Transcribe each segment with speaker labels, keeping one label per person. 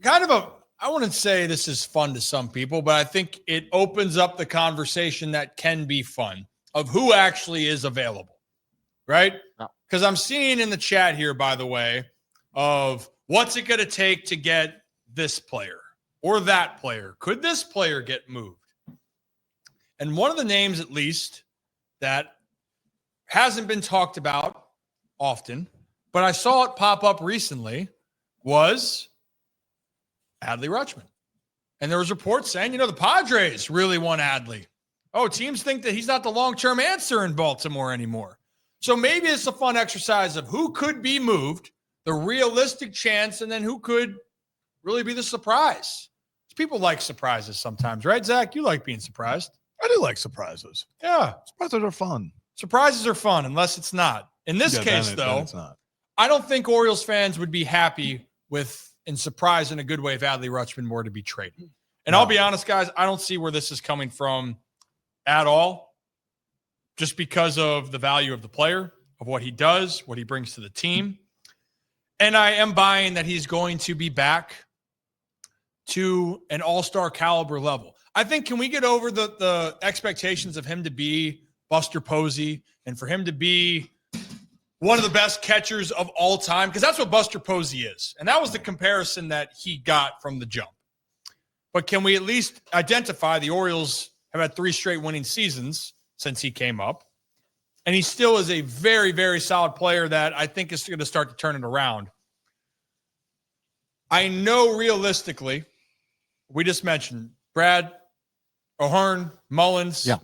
Speaker 1: I wouldn't say this is fun to some people, but I think it opens up the conversation that can be fun of who actually is available, right? Because I'm seeing in the chat here, by the way, of what's it going to take to get this player or that player? Could this player get moved? And one of the names, at least, that hasn't been talked about often, but I saw it pop up recently, was Adley Rutschman. And there was reports saying, the Padres really want Adley. Oh, teams think that he's not the long-term answer in Baltimore anymore. So maybe it's a fun exercise of who could be moved, the realistic chance, and then who could really be the surprise. People like surprises sometimes, right, Zach? You like being surprised.
Speaker 2: I do like surprises.
Speaker 1: Yeah.
Speaker 2: Surprises are fun.
Speaker 1: Surprises are fun unless it's not. In this case, though,
Speaker 2: it's not.
Speaker 1: I don't think Orioles fans would be happy with, and surprised in a good way, if Adley Rutschman were to be traded. And I'll be honest, guys, I don't see where this is coming from at all, just because of the value of the player, of what he does, what he brings to the team. And I am buying that he's going to be back to an all-star caliber level. I think, can we get over the expectations of him to be Buster Posey and for him to be one of the best catchers of all time? Because that's what Buster Posey is. And that was the comparison that he got from the jump. But can we at least identify the Orioles have had 3 straight winning seasons since he came up? And he still is a very, very solid player that I think is going to start to turn it around. I know realistically, we just mentioned Brad, O'Hearn, Mullins.
Speaker 3: Yeah.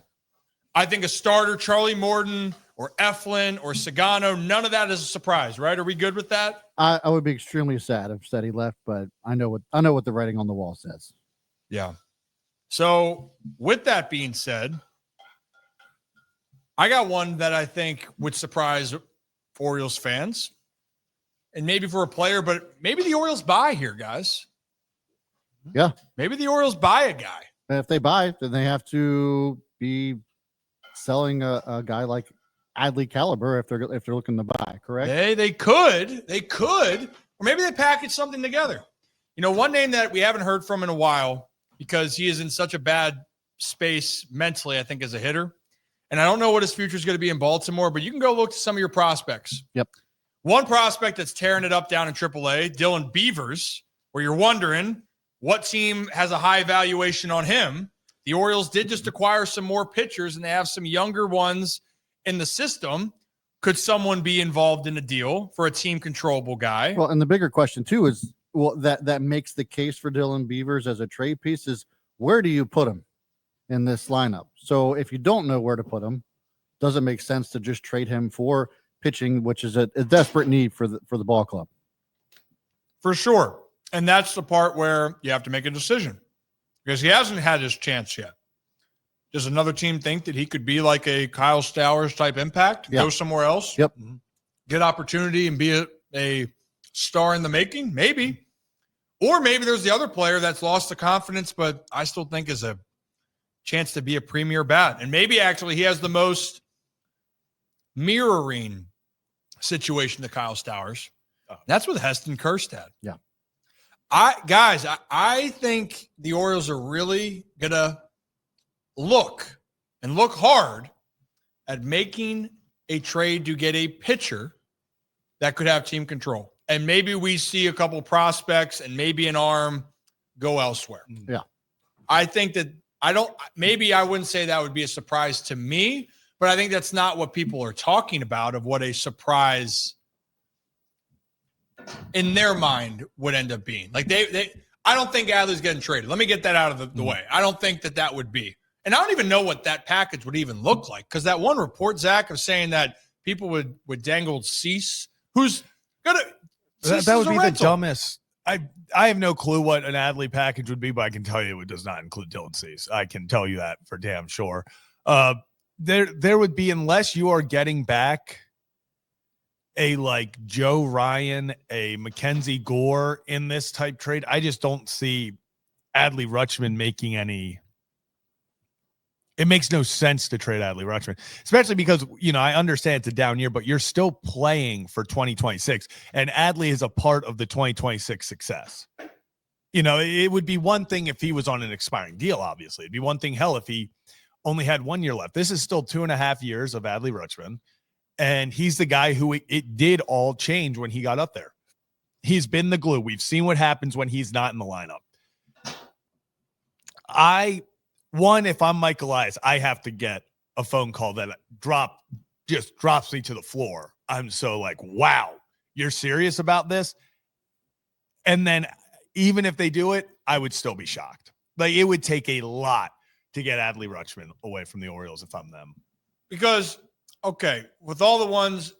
Speaker 1: I think a starter, Charlie Morton or Eflin or Sagano, none of that is a surprise, right? Are we good with that?
Speaker 3: I would be extremely sad if he left, but I know what the writing on the wall says.
Speaker 1: Yeah. So with that being said, I got one that I think would surprise Orioles fans, and maybe for a player, but maybe the Orioles buy here, guys.
Speaker 3: Yeah.
Speaker 1: Maybe the Orioles buy a guy.
Speaker 3: And if they buy, then they have to be selling a guy like Adley caliber if they're looking to buy, correct?
Speaker 1: They could, or maybe they package something together. One name that we haven't heard from in a while because he is in such a bad space mentally, I think, as a hitter. And I don't know what his future is going to be in Baltimore, but you can go look to some of your prospects.
Speaker 3: Yep.
Speaker 1: One prospect that's tearing it up down in AAA, Dylan Beavers, where you're wondering what team has a high valuation on him. The Orioles did just acquire some more pitchers, and they have some younger ones in the system. Could someone be involved in a deal for a team controllable guy?
Speaker 3: Well, and the bigger question too is, that makes the case for Dylan Beavers as a trade piece is, where do you put him in this lineup? So if you don't know where to put him, does it make sense to just trade him for pitching, which is a desperate need for the ball club?
Speaker 1: For sure. And that's the part where you have to make a decision because he hasn't had his chance yet. Does another team think that he could be like a Kyle Stowers type impact, go somewhere else,
Speaker 3: Yep.
Speaker 1: get opportunity and be a star in the making? Maybe. Or maybe there's the other player that's lost the confidence, but I still think is a chance to be a premier bat. And maybe actually he has the most mirroring situation to Kyle Stowers. That's what Heston Kjerstad.
Speaker 3: Yeah.
Speaker 1: I think the Orioles are really going to look hard at making a trade to get a pitcher that could have team control. And maybe we see a couple prospects and maybe an arm go elsewhere.
Speaker 3: Yeah.
Speaker 1: I think that maybe I wouldn't say that would be a surprise to me, but I think that's not what people are talking about of what a surprise in their mind would end up being. Like I don't think Adley's getting traded. Let me get that out of the way. I don't think that would be. And I don't even know what that package would even look like, because that one report, Zach, of saying that people would dangle Cease, who's gonna
Speaker 2: that would be the dumbest. I have no clue what an Adley package would be, but I can tell you it does not include Dylan Cease. I can tell you that for damn sure. There would be, unless you are getting back a like Joe Ryan, a Mackenzie Gore in this type trade. I just don't see Adley Rutschman making any. It makes no sense to trade Adley Rutschman, especially because, I understand it's a down year, but you're still playing for 2026, and Adley is a part of the 2026 success. It would be one thing if he was on an expiring deal, obviously. It'd be one thing, hell, if he only had 1 year left. This is still 2.5 years of Adley Rutschman, and he's the guy who it did all change when he got up there. He's been the glue. We've seen what happens when he's not in the lineup. If I'm Mike Elias, I have to get a phone call that just drops me to the floor. I'm so like, wow, you're serious about this? And then even if they do it, I would still be shocked. Like, it would take a lot to get Adley Rutschman away from the Orioles if I'm them.
Speaker 1: Because, okay, with all the ones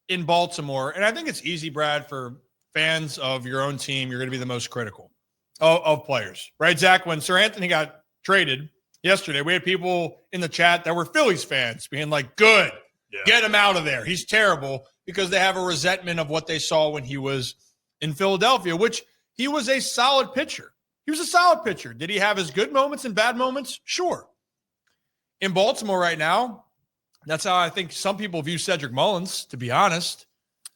Speaker 1: in Baltimore, and I think it's easy, Brad, for fans of your own team, you're going to be the most critical of players, right? Zach, when Sir Anthony got traded yesterday, we had people in the chat that were Phillies fans being like, good, get him out of there. He's terrible, because they have a resentment of what they saw when he was in Philadelphia, which he was a solid pitcher. He was a solid pitcher. Did he have his good moments and bad moments? Sure. In Baltimore right now, that's how I think some people view Cedric Mullins, to be honest.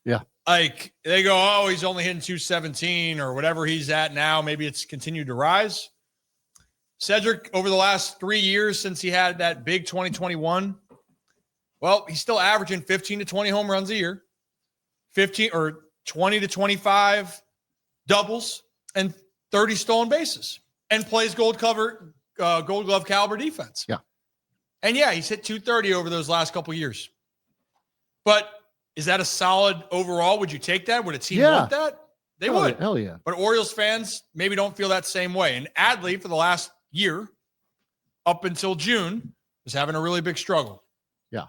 Speaker 3: Yeah.
Speaker 1: Like, they go, oh, he's only hitting 217 or whatever he's at now. Maybe it's continued to rise. Cedric, over the last 3 years since he had that big 2021, well, he's still averaging 15 to 20 home runs a year, 15 or 20 to 25 doubles, and 30 stolen bases, and plays Gold Glove caliber defense.
Speaker 3: Yeah.
Speaker 1: And yeah, he's hit 230 over those last couple years. But is that a solid overall? Would you take that? Would a team want that? They would.
Speaker 3: Hell yeah.
Speaker 1: But Orioles fans maybe don't feel that same way. And Adley, for the last year, up until June, was having a really big struggle.
Speaker 3: Yeah.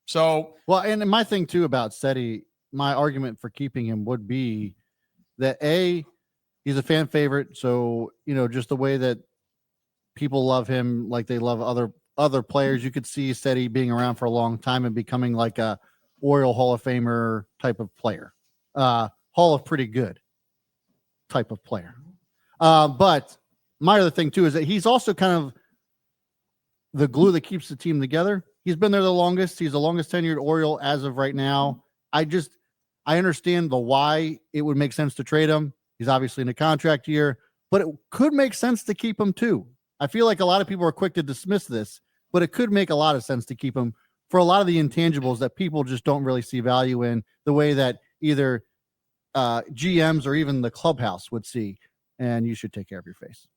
Speaker 1: So,
Speaker 3: well, and my thing too about Seti, my argument for keeping him would be that he's a fan favorite. So, just the way that people love him, like they love other players, you could see Seti being around for a long time and becoming like a Oriole Hall of Famer type of player, Hall of Pretty Good type of player. But my other thing too is that he's also kind of the glue that keeps the team together. He's been there the longest. He's the longest tenured Oriole as of right now. I understand the why it would make sense to trade him. He's obviously in a contract year, but it could make sense to keep him too. I feel like a lot of people are quick to dismiss this, but it could make a lot of sense to keep him for a lot of the intangibles that people just don't really see value in, the way that either GMs or even the clubhouse would see. And you should take care of your face.